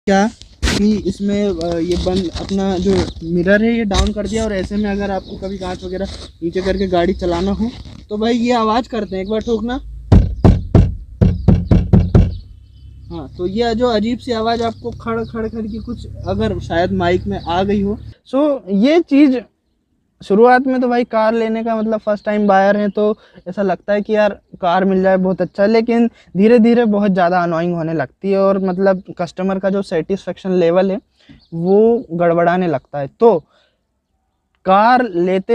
क्या कि इसमें ये बंद अपना जो मिरर है ये डाउन कर दिया, और ऐसे में अगर आपको कभी कांच वगैरह नीचे करके गाड़ी चलाना हो तो भाई ये आवाज़ करते हैं, एक बार ठोकना। हाँ, तो ये जो अजीब सी आवाज़ आपको खड़ खड़ खड़ की कुछ अगर शायद माइक में आ गई हो, सो ये चीज़ शुरुआत में तो भाई कार लेने का मतलब फर्स्ट टाइम बायर है तो ऐसा लगता है कि यार कार मिल जाए बहुत अच्छा, लेकिन धीरे धीरे बहुत ज़्यादा अनोइंग होने लगती है और मतलब कस्टमर का जो सेटिस्फेक्शन लेवल है वो गड़बड़ाने लगता है। तो कार लेते